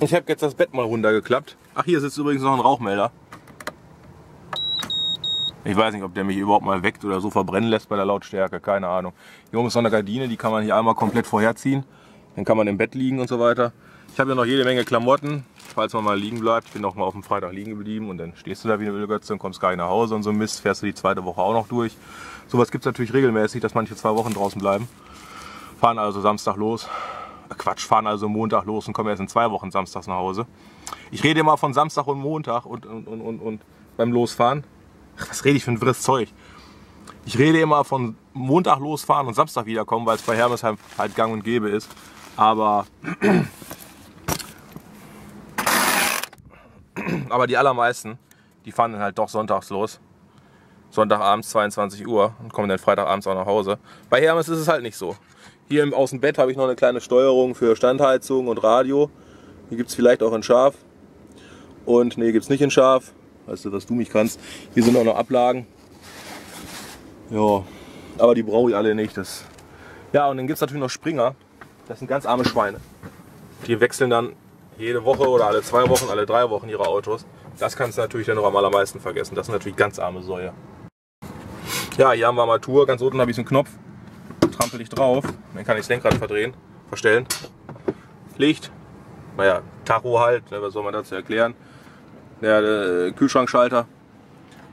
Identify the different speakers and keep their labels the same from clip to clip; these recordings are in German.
Speaker 1: Ich habe jetzt das Bett mal runtergeklappt. Ach, hier sitzt übrigens noch ein Rauchmelder. Ich weiß nicht, ob der mich überhaupt mal weckt oder so verbrennen lässt bei der Lautstärke. Keine Ahnung. Hier oben ist noch eine Gardine, die kann man hier einmal komplett vorherziehen. Dann kann man im Bett liegen und so weiter. Ich habe hier noch jede Menge Klamotten, falls man mal liegen bleibt. Ich bin auch mal auf dem Freitag liegen geblieben und dann stehst du da wie eine Ölgötze und kommst gar nicht nach Hause und so Mist. Fährst du die zweite Woche auch noch durch. Sowas gibt es natürlich regelmäßig, dass manche 2 Wochen draußen bleiben. Fahren also Samstag los. Quatsch, fahren also Montag los und kommen erst in 2 Wochen samstags nach Hause. Ich rede immer von Samstag und Montag und beim Losfahren. Ach, was rede ich für ein wirres Zeug? Ich rede immer von Montag losfahren und Samstag wiederkommen, weil es bei Hermes halt gang und gäbe ist. Aber die allermeisten, die fahren dann halt doch sonntags los. Sonntagabends 22 Uhr und kommen dann Freitagabends auch nach Hause. Bei Hermes ist es halt nicht so. Hier im Außenbett habe ich noch eine kleine Steuerung für Standheizung und Radio. Die gibt es vielleicht auch in scharf. Und nee, gibt es nicht in scharf. Weißt du, was du mich kannst. Hier sind auch noch Ablagen. Ja, aber die brauche ich alle nicht. Ja, und dann gibt es natürlich noch Springer. Das sind ganz arme Schweine. Die wechseln dann jede Woche oder alle 2 Wochen, alle 3 Wochen ihre Autos. Das kannst du natürlich dann noch am allermeisten vergessen. Das sind natürlich ganz arme Säue. Ja, hier haben wir Armatur. Ganz unten habe ich so einen Knopf. Trampel ich drauf. Dann kann ich das Lenkrad verstellen. Licht. Naja, Tacho halt. Was soll man dazu erklären? Der Kühlschrankschalter.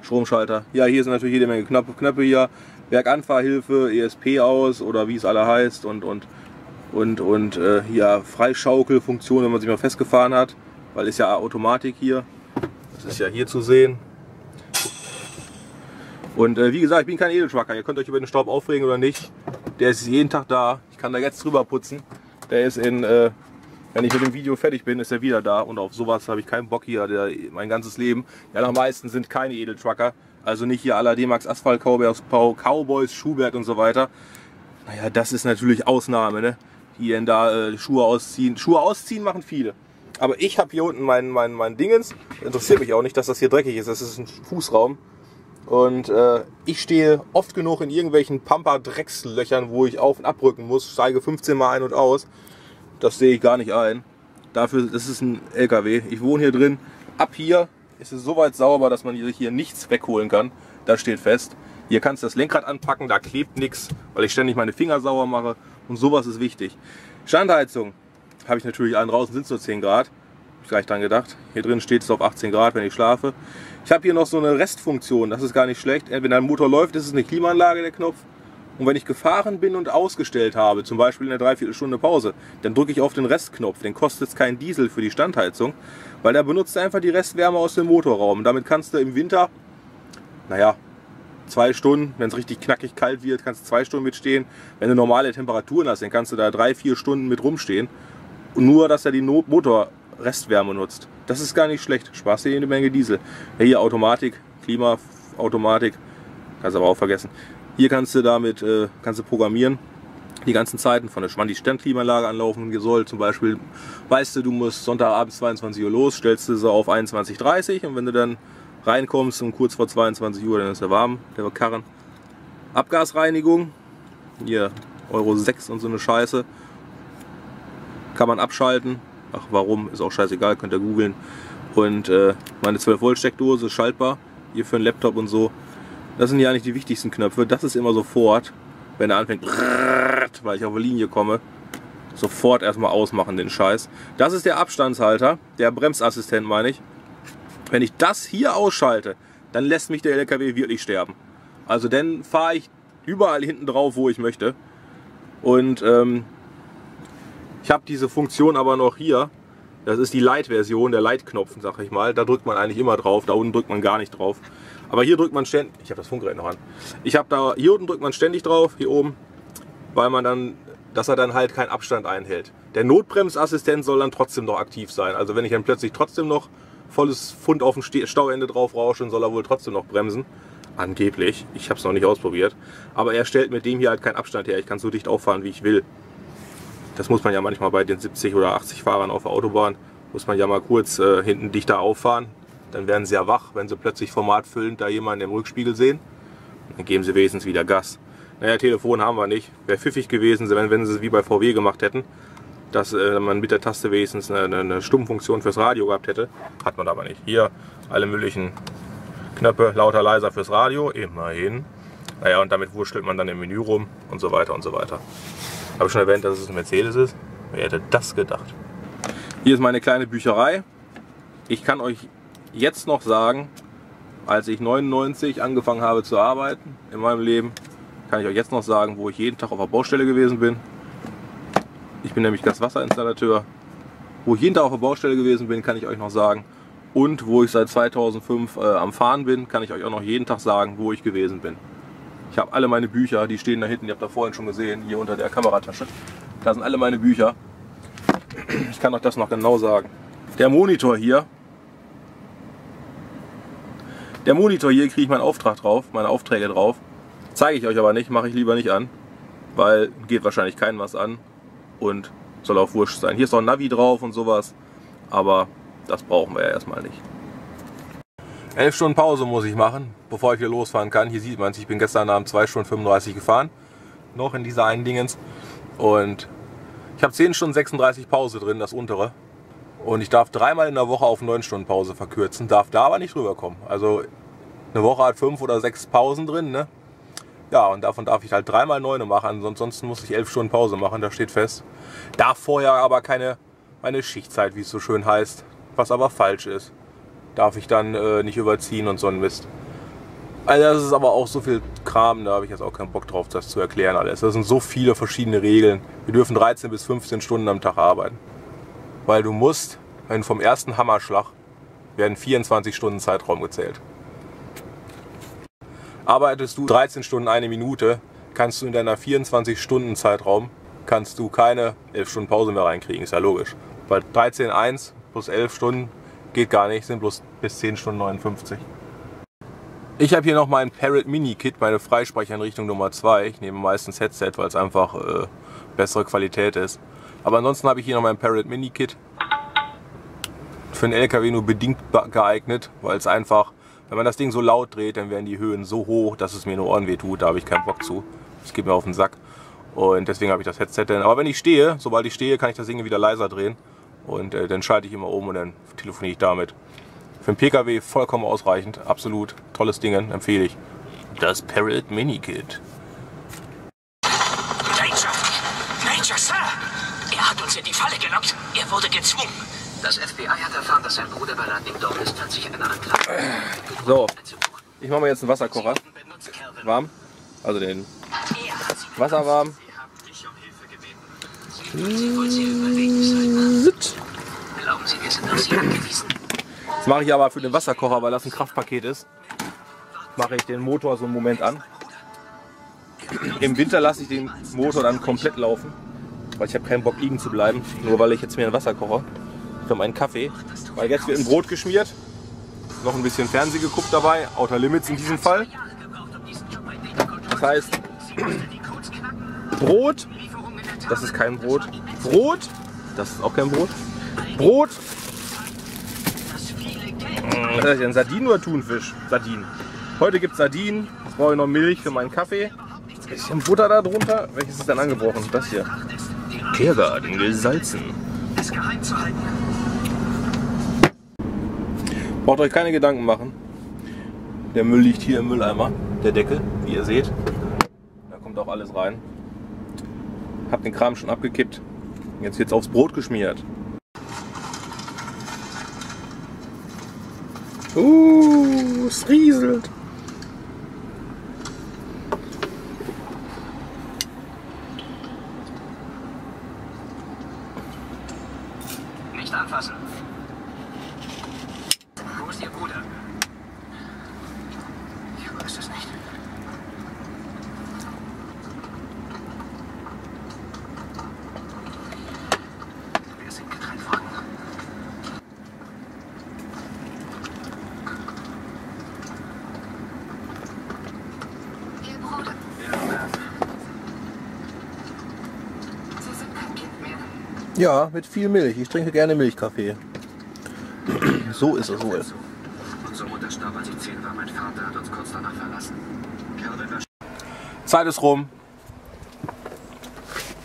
Speaker 1: Stromschalter. Ja, hier sind natürlich jede Menge Knöpfe hier. Werkanfahrhilfe, ESP aus oder wie es alle heißt. Und hier Freischaukelfunktion, wenn man sich mal festgefahren hat. Weil ist ja Automatik hier. Das ist ja hier zu sehen. Und wie gesagt, ich bin kein Edeltrucker. Ihr könnt euch über den Staub aufregen oder nicht. Der ist jeden Tag da. Ich kann da jetzt drüber putzen. Der ist wenn ich mit dem Video fertig bin, ist er wieder da. Und auf sowas habe ich keinen Bock hier. Mein ganzes Leben. Die allermeisten sind keine Edeltrucker. Also nicht hier à la D-Max Asphalt Cowboys, Schubert und so weiter. Naja, das ist natürlich Ausnahme, ne? Hier und da Schuhe ausziehen. Schuhe ausziehen machen viele. Aber ich habe hier unten mein Dingens. Interessiert mich auch nicht, dass das hier dreckig ist. Das ist ein Fußraum. Und ich stehe oft genug in irgendwelchen Pampa-Dreckslöchern, wo ich auf- und abrücken muss. Steige 15 Mal ein und aus. Das sehe ich gar nicht ein. Dafür, das ist ein LKW. Ich wohne hier drin. Ab hier ist es so weit sauber, dass man hier nichts wegholen kann. Das steht fest. Hier kannst du das Lenkrad anpacken, da klebt nichts, weil ich ständig meine Finger sauber mache. Und sowas ist wichtig. Standheizung habe ich natürlich an. Draußen sind es nur 10 Grad. Habe ich gleich dran gedacht. Hier drin steht es auf 18 Grad, wenn ich schlafe. Ich habe hier noch so eine Restfunktion. Das ist gar nicht schlecht. Wenn ein Motor läuft, ist es eine Klimaanlage, der Knopf. Und wenn ich gefahren bin und ausgestellt habe, zum Beispiel in der 3/4 Stunde Pause, dann drücke ich auf den Restknopf. Den kostet es kein Diesel für die Standheizung, weil der benutzt einfach die Restwärme aus dem Motorraum. Und damit kannst du im Winter, naja, 2 Stunden, wenn es richtig knackig kalt wird, kannst du 2 Stunden mitstehen. Wenn du normale Temperaturen hast, dann kannst du da 3-4 Stunden mit rumstehen. Und nur, dass er die Motorrestwärme nutzt. Das ist gar nicht schlecht. Sparst dir eine Menge Diesel. Ja, hier Automatik, Klimaautomatik, kannst du aber auch vergessen. Hier kannst du damit kannst du programmieren, die ganzen Zeiten, von der wann die Standklimaanlage anlaufen soll. Zum Beispiel, weißt du, du musst Sonntagabends 22 Uhr los, stellst du sie auf 21:30 und wenn du dann reinkommst um kurz vor 22 Uhr, dann ist er warm, der Karren. Abgasreinigung, hier Euro 6 und so eine Scheiße, kann man abschalten. Ach, warum, ist auch scheißegal, könnt ihr googeln. Und meine 12 Volt Steckdose, schaltbar, hier für einen Laptop und so. Das sind ja nicht die wichtigsten Knöpfe. Das ist immer sofort, wenn er anfängt, weil ich auf die Linie komme, sofort erstmal ausmachen den Scheiß. Das ist der Abstandshalter, der Bremsassistent meine ich. Wenn ich das hier ausschalte, dann lässt mich der LKW wirklich sterben. Also dann fahre ich überall hinten drauf, wo ich möchte. Und ich habe diese Funktion aber noch hier. Das ist die Light-Version, der Light-Knopf, sag ich mal. Da drückt man eigentlich immer drauf, da unten drückt man gar nicht drauf. Aber hier drückt man ständig, ich habe das Funkgerät noch an. Hier unten drückt man ständig drauf, hier oben, weil man dann, dass er dann halt keinen Abstand einhält. Der Notbremsassistent soll dann trotzdem noch aktiv sein. Also wenn ich dann plötzlich trotzdem noch volles Pfund auf dem Stauende drauf rausche, soll er wohl trotzdem noch bremsen. Angeblich, ich habe es noch nicht ausprobiert. Aber er stellt mit dem hier halt keinen Abstand her. Ich kann so dicht auffahren, wie ich will. Das muss man ja manchmal bei den 70 oder 80 Fahrern auf der Autobahn, muss man ja mal kurz hinten dichter auffahren. Dann werden sie ja wach, wenn sie plötzlich formatfüllend da jemanden im Rückspiegel sehen. Dann geben sie wenigstens wieder Gas. Naja, Telefon haben wir nicht. Wäre pfiffig gewesen, wenn sie es wie bei VW gemacht hätten. dass man mit der Taste wenigstens eine Stummfunktion fürs Radio gehabt hätte. Hat man aber nicht. Hier alle möglichen Knöpfe, lauter, leiser fürs Radio, immerhin. Naja, und damit wurschtelt man dann im Menü rum und so weiter und so weiter. Habe ich schon erwähnt, dass es ein Mercedes ist? Wer hätte das gedacht? Hier ist meine kleine Bücherei. Ich kann euch jetzt noch sagen, als ich 99 angefangen habe zu arbeiten in meinem Leben, kann ich euch jetzt noch sagen, wo ich jeden Tag auf der Baustelle gewesen bin. Ich bin nämlich Gaswasserinstallateur. Wo ich jeden Tag auf der Baustelle gewesen bin, kann ich euch noch sagen. Und wo ich seit 2005 am Fahren bin, kann ich euch auch noch jeden Tag sagen, wo ich gewesen bin. Ich habe alle meine Bücher, die stehen da hinten, ihr habt da vorhin schon gesehen, hier unter der Kameratasche. Da sind alle meine Bücher. Ich kann euch das noch genau sagen. Der Monitor hier kriege ich meinen Auftrag drauf, meine Aufträge drauf. Zeige ich euch aber nicht, mache ich lieber nicht an, weil geht wahrscheinlich keinem was an und soll auch wurscht sein. Hier ist auch ein Navi drauf und sowas, aber das brauchen wir ja erstmal nicht. 11 Stunden Pause muss ich machen, bevor ich hier losfahren kann. Hier sieht man es, ich bin gestern Abend 2 Stunden 35 gefahren, noch in dieser einen Dingens. Und ich habe 10 Stunden 36 Pause drin, das untere. Und ich darf 3-mal in der Woche auf 9 Stunden Pause verkürzen, darf da aber nicht rüberkommen. Also eine Woche hat 5 oder 6 Pausen drin, ne? Ja, und davon darf ich halt 3-mal 9 machen, ansonsten muss ich 11 Stunden Pause machen, das steht fest. Darf vorher aber meine Schichtzeit, wie es so schön heißt, was aber falsch ist. Darf ich dann nicht überziehen und so ein Mist. Also das ist aber auch so viel Kram, da habe ich jetzt auch keinen Bock drauf, das zu erklären alles. Das sind so viele verschiedene Regeln. Wir dürfen 13 bis 15 Stunden am Tag arbeiten. Weil du musst, vom ersten Hammerschlag werden 24 Stunden Zeitraum gezählt. Arbeitest du 13 Stunden 1 Minute, kannst du in deiner 24 Stunden Zeitraum kannst du keine 11 Stunden Pause mehr reinkriegen, ist ja logisch. Weil 13,1 plus 11 Stunden geht gar nicht, sind bloß bis 10 Stunden 59. Ich habe hier noch mein Parrot Mini Kit, meine Freisprecheinrichtung Nummer 2. Ich nehme meistens Headset, weil es einfach bessere Qualität ist. Aber ansonsten habe ich hier noch mein Parrot Mini Kit. Für einen LKW nur bedingt geeignet, weil es einfach, wenn man das Ding so laut dreht, dann werden die Höhen so hoch, dass es mir in den Ohren weh tut. Da habe ich keinen Bock zu. Das geht mir auf den Sack. Und deswegen habe ich das Headset dann. Aber wenn ich stehe, sobald ich stehe, kann ich das Ding wieder leiser drehen. Und dann schalte ich immer um und dann telefoniere ich damit. Für einen PKW vollkommen ausreichend, absolut tolles Ding, empfehle ich. Das Parrot Mini Kit.
Speaker 2: Major, Sir! Er hat uns in die Falle gelockt. Er wurde gezwungen. Das FBI hat erfahren, dass sein Bruder bei Landing dort ist, hat sich eine Anklage.
Speaker 1: So, ich mache mir jetzt einen Wasserkocher. Warm. Also den Wasser warm. Jetzt mache ich aber für den Wasserkocher, weil das ein Kraftpaket ist, mache ich den Motor so einen Moment an. Im Winter lasse ich den Motor dann komplett laufen, weil ich habe keinen Bock liegen zu bleiben, nur weil ich jetzt mir einen Wasser koche für meinen Kaffee. Weil jetzt wird ein Brot geschmiert, noch ein bisschen Fernsehen geguckt dabei, Outer Limits in diesem Fall. Das heißt, Brot, das ist kein Brot, Brot, das ist auch kein Brot, Brot, was ist denn, Sardinen oder Thunfisch? Sardinen. Heute gibt es Sardinen, jetzt brauche ich noch Milch für meinen Kaffee, ein bisschen Butter da drunter, welches ist denn angebrochen? Das hier. Teergarten gesalzen. Braucht euch keine Gedanken machen. Der Müll liegt hier im Mülleimer, der Deckel, wie ihr seht. Da kommt auch alles rein. Hab den Kram schon abgekippt. Jetzt wird's aufs Brot geschmiert. Es rieselt.
Speaker 2: Nicht anfassen. Wo ist Ihr Bruder? Ich weiß es nicht. Wir sind getrennt worden. Ihr Bruder. Sie sind kein Kind mehr.
Speaker 1: Ja, mit viel Milch. Ich trinke gerne Milchkaffee. So ist es wohl.
Speaker 2: Unsere Mutter starb, als ich 10 war. Mein Vater hat uns kurz danach verlassen.
Speaker 1: Zeit ist rum.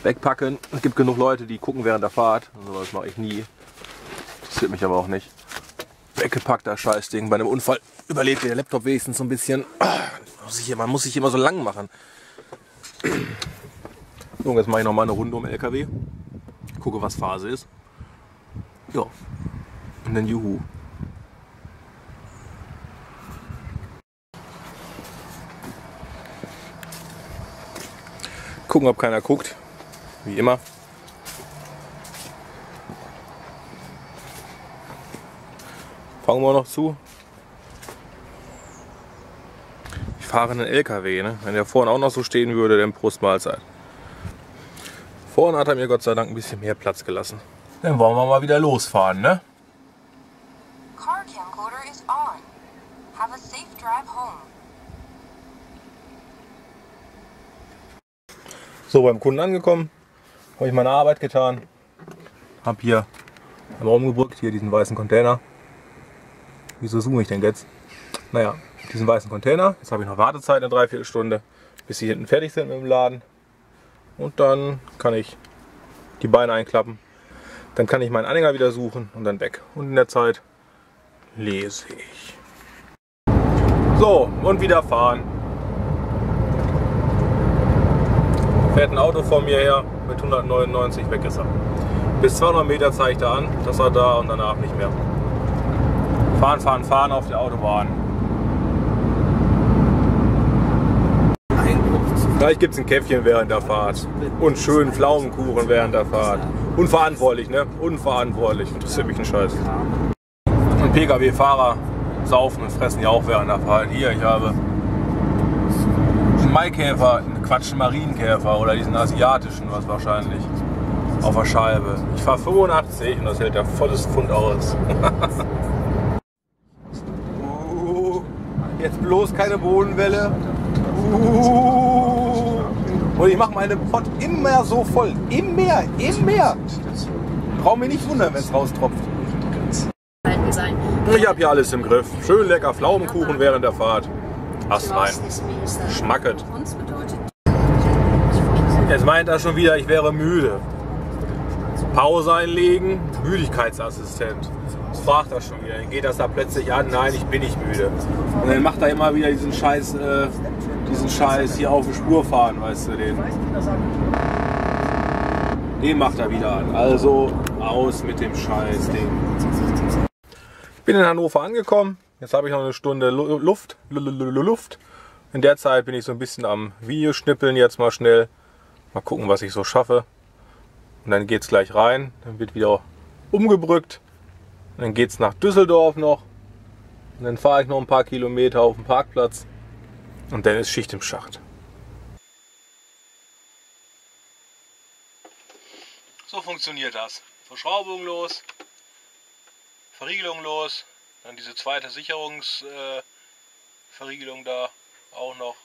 Speaker 1: wegpacken. Es gibt genug Leute, die gucken während der Fahrt. Also das mache ich nie. Interessiert mich aber auch nicht. Weggepackt, das Scheißding. Bei einem Unfall überlebt der Laptop wenigstens so ein bisschen. Man muss sich immer so lang machen. So, jetzt mache ich noch mal eine Runde um den LKW. Gucke, was Phase ist. Ja. Und dann juhu. Gucken, ob keiner guckt. Wie immer. Fangen wir noch zu. Ich fahre einen LKW, ne? Wenn der vorne auch noch so stehen würde, dann Prost Mahlzeit. Vorne hat er mir Gott sei Dank ein bisschen mehr Platz gelassen. Dann wollen wir mal wieder losfahren, ne?
Speaker 3: Car camcorder is on. Have a safe drive home.
Speaker 1: So, beim Kunden angekommen, habe ich meine Arbeit getan. Habe hier einmal umgebrückt, hier diesen weißen Container. Wieso zoome ich denn jetzt? Naja, diesen weißen Container. Jetzt habe ich noch Wartezeit, eine Dreiviertelstunde, bis sie hinten fertig sind mit dem Laden. Und dann kann ich die Beine einklappen. Dann kann ich meinen Anhänger wieder suchen und dann weg. Und in der Zeit lese ich. So, und wieder fahren. Fährt ein Auto vor mir her mit 199, weg ist er. Bis 200 Meter zeigt er an, dass er da und danach nicht mehr. Fahren, fahren, fahren auf der Autobahn. Vielleicht gibt es ein Käffchen während der Fahrt. Und schönen Pflaumenkuchen während der Fahrt. Unverantwortlich, ne? Unverantwortlich. Interessiert mich ein Scheiß. Und Pkw-Fahrer saufen und fressen ja auch während der Fahrt. Hier, ich habe einen Maikäfer, Quatsch, einen Marienkäfer oder diesen asiatischen, was wahrscheinlich, auf der Scheibe. Ich fahre 85 und das hält ja volles Pfund aus. Jetzt bloß keine Bodenwelle. Und ich mache meine Pott immer so voll. Immer. Brauch mich nicht wundern, wenn es raustropft. Ich habe hier alles im Griff. Schön lecker Pflaumenkuchen während der Fahrt. Ast rein. Schmacket. Jetzt meint er schon wieder, ich wäre müde. Pause einlegen, Müdigkeitsassistent. Das fragt er schon wieder. Dann geht das da plötzlich an, nein, ich bin nicht müde. Und dann macht er immer wieder diesen Scheiß hier auf die Spur fahren, weißt du, den macht er wieder an. Also aus mit dem Scheißding. Ich bin in Hannover angekommen. Jetzt habe ich noch eine Stunde Luft. In der Zeit bin ich so ein bisschen am Videoschnippeln jetzt mal schnell. Mal gucken, was ich so schaffe. Und dann geht es gleich rein. Dann wird wieder umgebrückt. Und dann geht es nach Düsseldorf noch. Und dann fahre ich noch ein paar Kilometer auf den Parkplatz. Und dann ist Schicht im Schacht. So funktioniert das. Verschraubung los, Verriegelung los, dann diese zweite Sicherungsverriegelung da auch noch.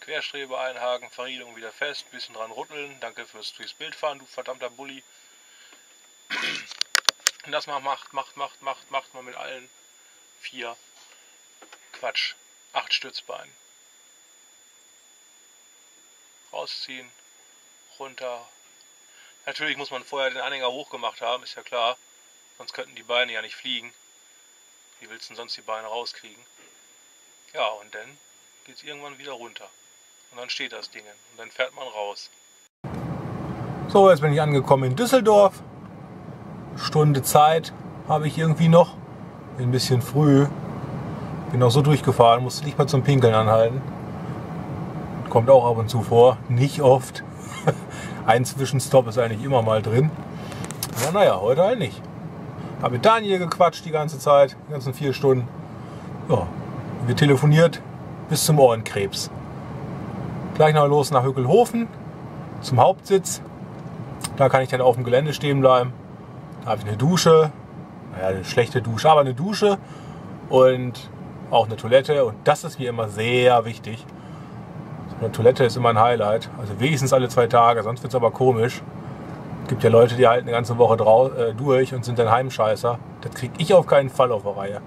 Speaker 1: Querstrebe einhaken, Verriegelung wieder fest, bisschen dran rütteln. Danke fürs Bildfahren, du verdammter Bulli. Und das macht man mit allen 8 Stützbeinen. Rausziehen, runter. Natürlich muss man vorher den Anhänger hochgemacht haben, ist ja klar. Sonst könnten die Beine ja nicht fliegen. Wie willst du denn sonst die Beine rauskriegen? Ja, und dann geht es irgendwann wieder runter. Und dann steht das Ding und dann fährt man raus. So, jetzt bin ich angekommen in Düsseldorf. Stunde Zeit habe ich irgendwie noch. Bin ein bisschen früh. Bin auch so durchgefahren, musste nicht mal zum Pinkeln anhalten. Kommt auch ab und zu vor, nicht oft. Ein Zwischenstopp ist eigentlich immer mal drin. Aber naja, heute halt nicht. Habe mit Daniel gequatscht die ganze Zeit, die ganzen 4 Stunden. Ja, wir telefoniert bis zum Ohrenkrebs. Gleich noch los nach Hückelhofen zum Hauptsitz. Da kann ich dann auf dem Gelände stehen bleiben. Da habe ich eine Dusche, naja, eine schlechte Dusche, aber eine Dusche und auch eine Toilette. Und das ist mir immer sehr wichtig. So eine Toilette ist immer ein Highlight. Also wenigstens alle 2 Tage, sonst wird es aber komisch. Es gibt ja Leute, die halten eine ganze Woche durch und sind dann Heimscheißer. Das kriege ich auf keinen Fall auf der Reihe.